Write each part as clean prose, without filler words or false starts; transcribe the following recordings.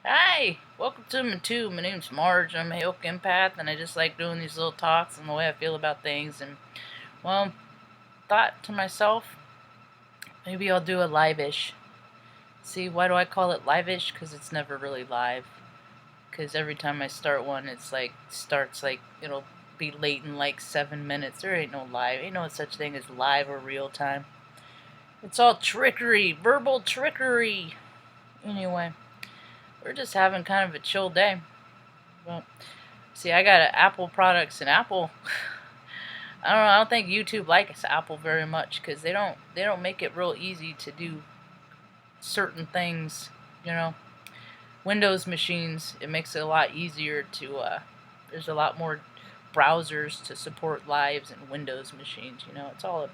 Hi, welcome to my tube. My name's Marge. I'm a Hilk Empath, and I just like doing these little talks and the way I feel about things. And well, thought to myself, maybe I'll do a live-ish. See, why do I call it live-ish? Because it's never really live. Because every time I start one, it's like starts like it'll be late in like 7 minutes. There ain't no live. Ain't no such thing as live or real time. It's all trickery, verbal trickery. Anyway, we're just having kind of a chill day. Well, see, I got Apple products, and Apple. I don't know. I don't think YouTube likes Apple very much because they don't make it real easy to do certain things. You know, Windows machines, it makes it a lot easier to. There's a lot more browsers to support lives and Windows machines. It's all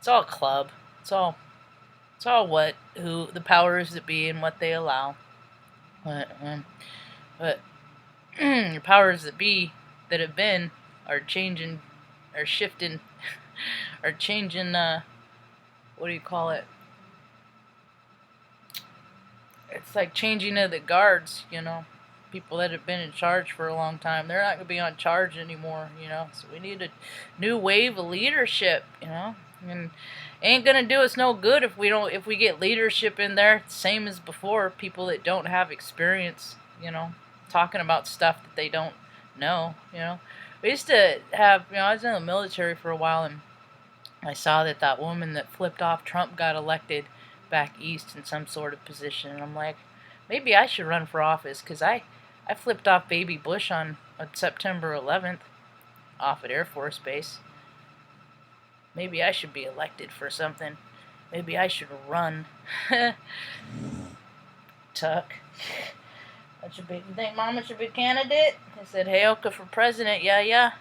a club. It's all it's all what who the powers that be and what they allow. But your powers that be that have been are changing, are shifting, are changing. What do you call it? It's like changing of the guards. People that have been in charge for a long time, they're not going to be on charge anymore. So we need a new wave of leadership. And ain't gonna do us no good if we get leadership in there, same as before. People that don't have experience, talking about stuff that they don't know. We used to have, I was in the military for a while, and I saw that woman that flipped off Trump got elected back east in some sort of position, and I'm like, maybe I should run for office because I flipped off Baby Bush on September 11th off at Air Force Base. Maybe I should be elected for something. Maybe I should run. Tuck. You think Mama should be a candidate? I said, hey, Oka for president. Yeah.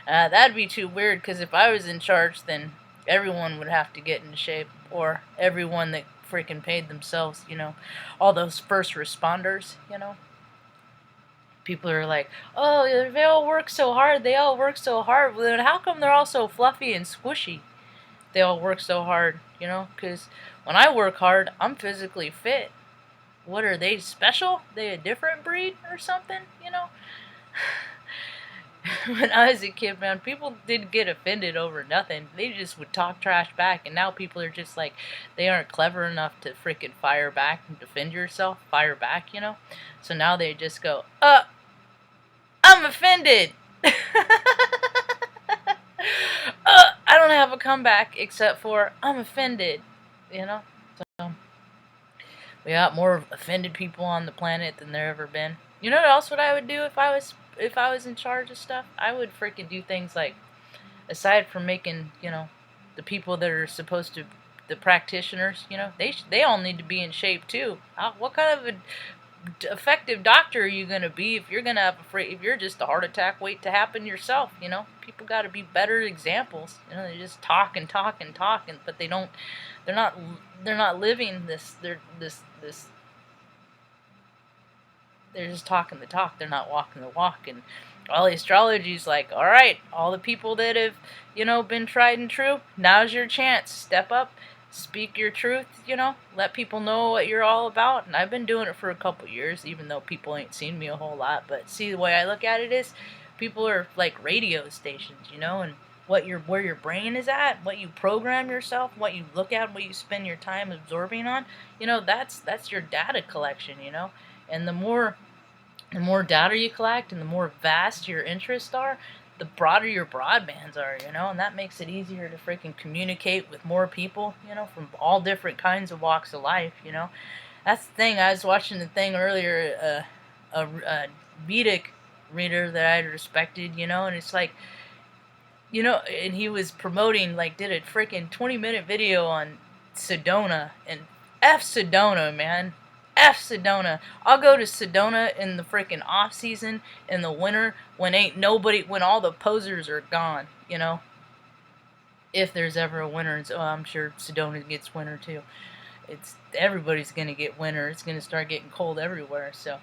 That'd be too weird, because if I was in charge, then everyone would have to get into shape. Or everyone that freaking paid themselves, all those first responders. People are like, oh, they all work so hard. Well, then how come they're all so fluffy and squishy? They all work so hard, because when I work hard, I'm physically fit. What are they special? They a different breed or something? When I was a kid, man, people didn't get offended over nothing. They just would talk trash back, and now people are just like, they aren't clever enough to freaking fire back and defend yourself. Fire back. So now they just go, I'm offended. I don't have a comeback except for I'm offended. So we got more offended people on the planet than there ever been. You know what else what I would do if I was in charge of stuff? I would freaking do things like, aside from making, the people that are supposed to, the practitioners, they all need to be in shape too. What kind of a effective doctor are you gonna be if if you're just a heart attack wait to happen yourself? People got to be better examples. They just talk and talk and talk, but they're not living this. They're just talking the talk. They're not walking the walk. And all the astrology's like, all right, all the people that have been tried and true, now's your chance. Step up. Speak your truth, let people know what you're all about. And I've been doing it for a couple years, even though people ain't seen me a whole lot. But see, the way I look at it is, people are like radio stations, and where your brain is at, what you program yourself, what you look at, what you spend your time absorbing on, that's your data collection. And the more data you collect and the more vast your interests are, the broader your broadbands are, and that makes it easier to freaking communicate with more people, from all different kinds of walks of life. That's the thing. I was watching the thing earlier, a Vedic reader that I respected, and it's like, and he was promoting, like, did a freaking 20-minute video on Sedona, and F Sedona, man. F Sedona. I'll go to Sedona in the freaking off season, in the winter, when all the posers are gone, If there's ever a winter, and so I'm sure Sedona gets winter too. Everybody's gonna get winter. It's gonna start getting cold everywhere. So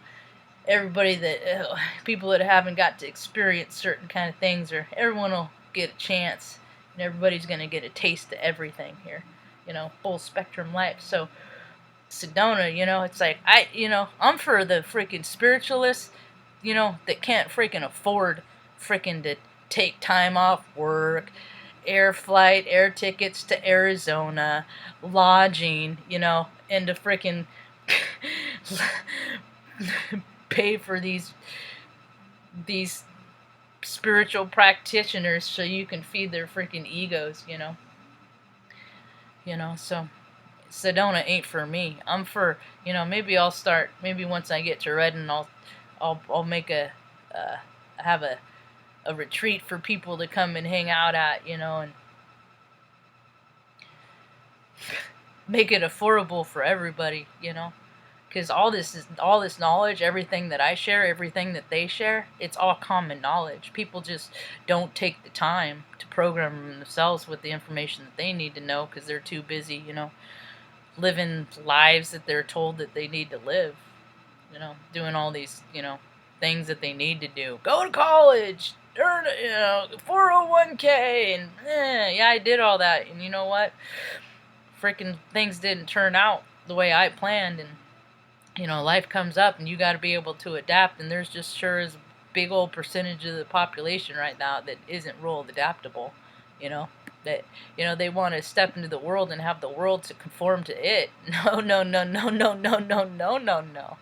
people that haven't got to experience certain kind of things, or everyone will get a chance, and everybody's gonna get a taste of everything here. Full spectrum life. So Sedona, it's like, I'm for the freaking spiritualists, that can't freaking afford freaking to take time off work, air tickets to Arizona, lodging, and to freaking pay for these spiritual practitioners so you can feed their freaking egos, so Sedona ain't for me. I'm for, maybe I'll start, maybe once I get to Redden, I'll make have a retreat for people to come and hang out at, and make it affordable for everybody, because all this knowledge, everything that I share, everything that they share, it's all common knowledge. People just don't take the time to program themselves with the information that they need to know because they're too busy, living lives that they're told that they need to live, doing all these, things that they need to do. Go to college, earn, 401k, and yeah, I did all that, and you know what? Freaking things didn't turn out the way I planned, and life comes up, and you got to be able to adapt. And there's just sure as big old percentage of the population right now that isn't real adaptable, that they want to step into the world and have the world to conform to it. No, no, no, no, no, no, no, no, no, no.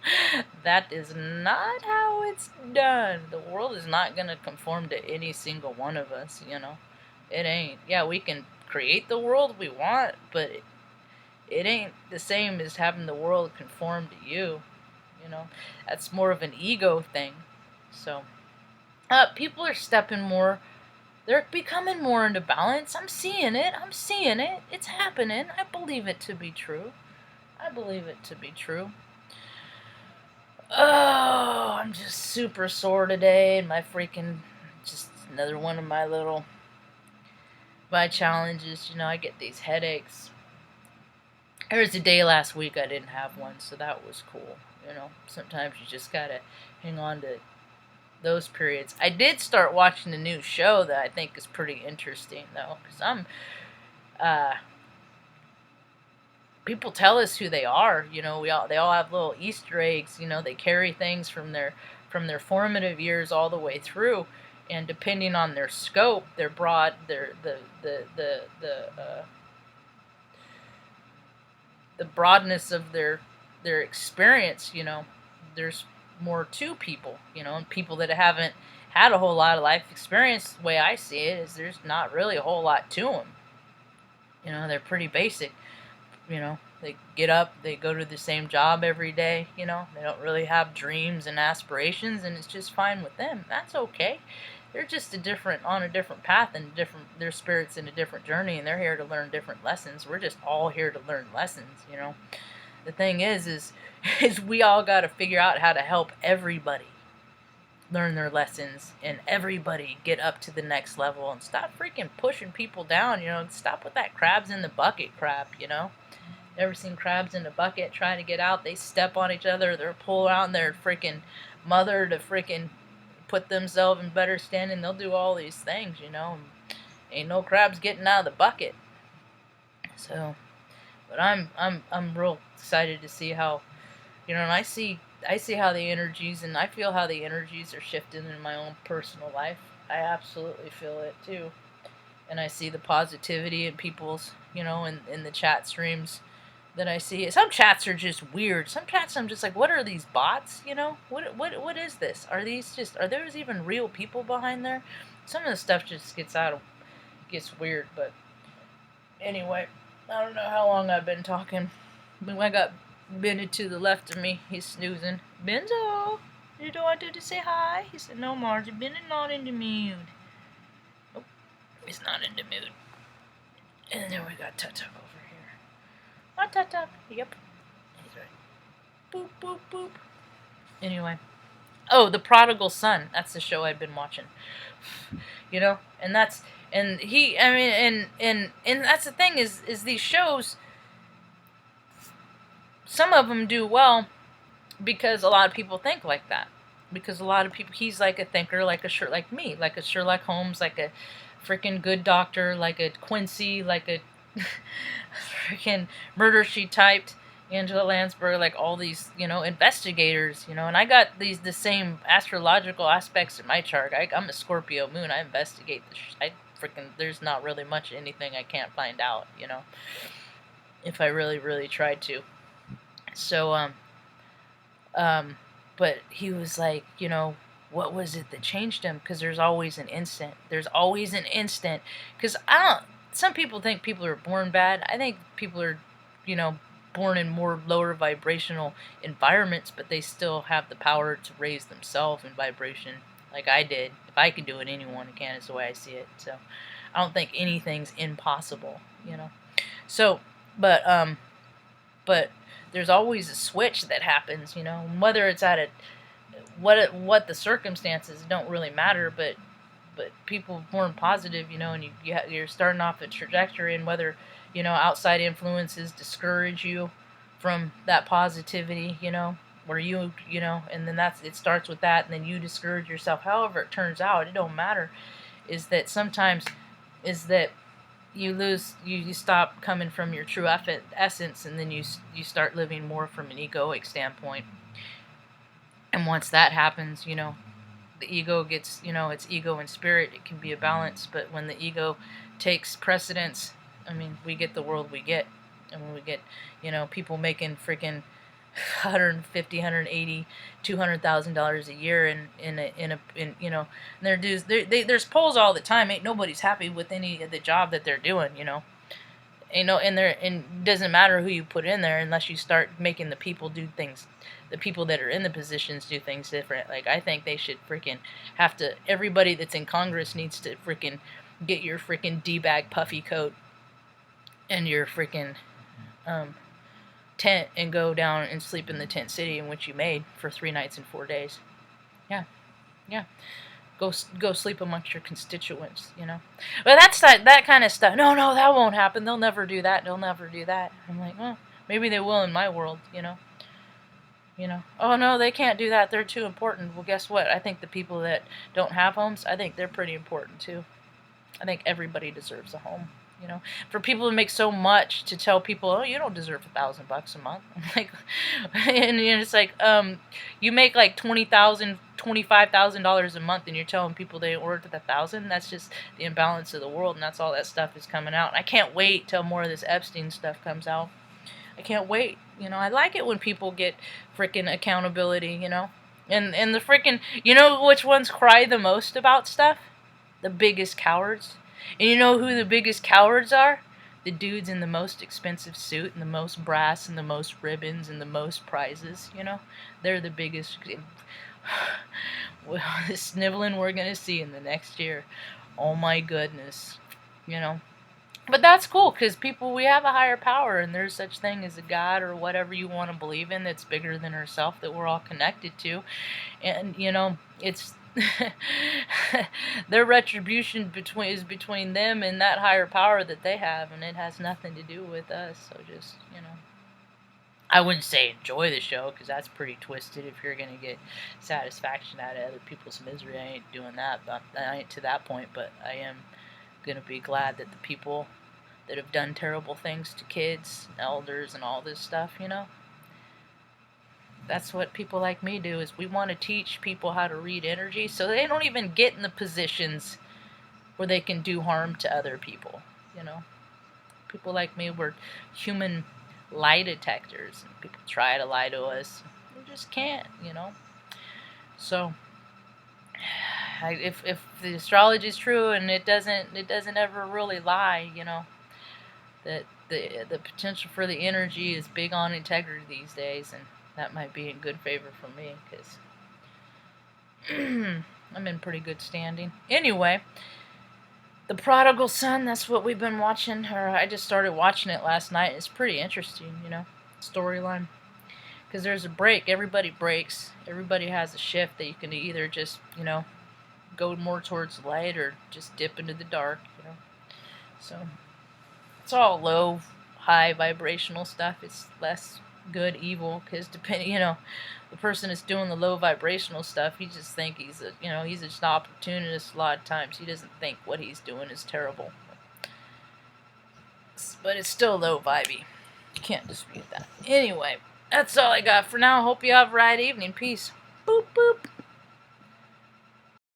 That is not how it's done. The world is not going to conform to any single one of us. It ain't. Yeah, we can create the world we want, but it ain't the same as having the world conform to you. That's more of an ego thing. So people are stepping more. They're becoming more into balance. I'm seeing it. It's happening. I believe it to be true. Oh, I'm just super sore today, and my freaking, just another one of my challenges. I get these headaches. There was a day last week I didn't have one, so that was cool. Sometimes you just gotta hang on to those periods. I did start watching a new show that I think is pretty interesting, though, because people tell us who they are. They all have little Easter eggs. They carry things from their formative years all the way through, and depending on their scope, their broad, the broadness of their experience, there's more to people, and people that haven't had a whole lot of life experience, the way I see it, is there's not really a whole lot to them. They're pretty basic. They get up, they go to the same job every day, they don't really have dreams and aspirations, and it's just fine with them. That's okay. They're just on a different path, and their spirit's in a different journey, and they're here to learn different lessons. We're just all here to learn lessons, The thing is we all got to figure out how to help everybody learn their lessons, and everybody get up to the next level, and stop freaking pushing people down, stop with that crabs in the bucket crap, Ever seen crabs in the bucket trying to get out? They step on each other, they're pulling out their freaking mother to freaking put themselves in better standing. They'll do all these things, Ain't no crabs getting out of the bucket. So, but I'm real excited to see how, and I see how the energies, and I feel how the energies are shifting in my own personal life. I absolutely feel it too. And I see the positivity in people's, in the chat streams that I see. Some chats are just weird. Some chats I'm just like, what are these bots? What is this? Are there even real people behind there? Some of the stuff just gets weird, but anyway, I don't know how long I've been talking. But I got Benny to the left of me. He's snoozing. Benzo, you wanted to say hi? He said, no, Margie, Benny's not in the mood. Nope, he's not in the mood. And then we got Tut-Tuck over here. Oh, Tut-Tuck. Yep. He's right. Boop, boop, boop. Anyway. Oh, The Prodigal Son. That's the show I've been watching. And that's, and he, I mean, and that's the thing is these shows, some of them do well because a lot of people think like that. Because a lot of people, he's like a thinker, like me, like a Sherlock Holmes, like a freaking good doctor, like a Quincy, like a freaking Murder She Typed, Angela Lansbury, like all these, investigators, and I got the same astrological aspects in my chart. I'm a Scorpio moon. I investigate I freaking, there's not really much anything I can't find out, if I really, really tried to. So, um, but he was like, what was it that changed him? Because there's always an instant. There's always an instant. Because some people think people are born bad. I think people are, born in more lower vibrational environments, but they still have the power to raise themselves in vibration, like I did. If I can do it, anyone can, is the way I see it. So I don't think anything's impossible. So, but there's always a switch that happens, and whether it's at what the circumstances don't really matter, but people born positive, and you're starting off a trajectory, and whether outside influences discourage you from that positivity, where and then it starts with that, and then you discourage yourself. However it turns out, it don't matter. Is that sometimes is that you stop coming from your true essence, and then you start living more from an egoic standpoint. And once that happens, the ego gets, it's ego and spirit. It can be a balance, but when the ego takes precedence, I mean, we get the world we get. And when we get, people making freaking $150, $180, $200,000 a year in their dues. There's polls all the time. Ain't nobody's happy with any of the job that they're doing. And it doesn't matter who you put in there unless you start making the people do things. The people that are in the positions do things different. Like, I think they should freaking have to. Everybody that's in Congress needs to freaking get your freaking D-bag puffy coat and your freaking tent and go down and sleep in the tent city in which you made for 3 nights and 4 days. Yeah. Go sleep amongst your constituents, But that's that kind of stuff. No, that won't happen. They'll never do that. I'm like, well, maybe they will in my world, Oh, no, they can't do that. They're too important. Well, guess what? I think the people that don't have homes, I think they're pretty important too. I think everybody deserves a home. For people to make so much to tell people, oh, you don't deserve $1,000 a month. I'm like, and it's like, you make like $20,000, $25,000 a month, and you're telling people they ain't worth $1,000. That's just the imbalance of the world, and that's all that stuff is coming out. And I can't wait till more of this Epstein stuff comes out. I can't wait. I like it when people get freaking accountability. And the freaking, which ones cry the most about stuff? The biggest cowards. And you know who the biggest cowards are? The dudes in the most expensive suit and the most brass and the most ribbons and the most prizes, They're the biggest. Well, the sniveling we're going to see in the next year. Oh my goodness. But that's cool, because we have a higher power, and there's such thing as a God or whatever you want to believe in that's bigger than herself, that we're all connected to. And, it's their retribution is between them and that higher power that they have, and it has nothing to do with us. So just, I wouldn't say enjoy the show, because that's pretty twisted. If you're going to get satisfaction out of other people's misery, I ain't doing that. But I ain't to that point, but I am going to be glad that the people that have done terrible things to kids, elders, and all this stuff, that's what people like me do, is we want to teach people how to read energy so they don't even get in the positions where they can do harm to other people. People like me, we're human lie detectors, and people try to lie to us. They just can't, So if the astrology is true, and it doesn't ever really lie, that the potential for the energy is big on integrity these days, and that might be in good favor for me, because I'm in pretty good standing. Anyway, The Prodigal Son, that's what we've been watching, or I just started watching it last night. It's pretty interesting, storyline. Because there's a break. Everybody breaks. Everybody has a shift that you can either just, go more towards light or just dip into the dark, So it's all low, high vibrational stuff. It's less good, evil, because depending, the person that's doing the low vibrational stuff, he just think he's just an opportunist a lot of times. He doesn't think what he's doing is terrible. But it's still low vibey. Can't dispute that. Anyway, that's all I got for now. Hope you have a right evening. Peace. Boop, boop.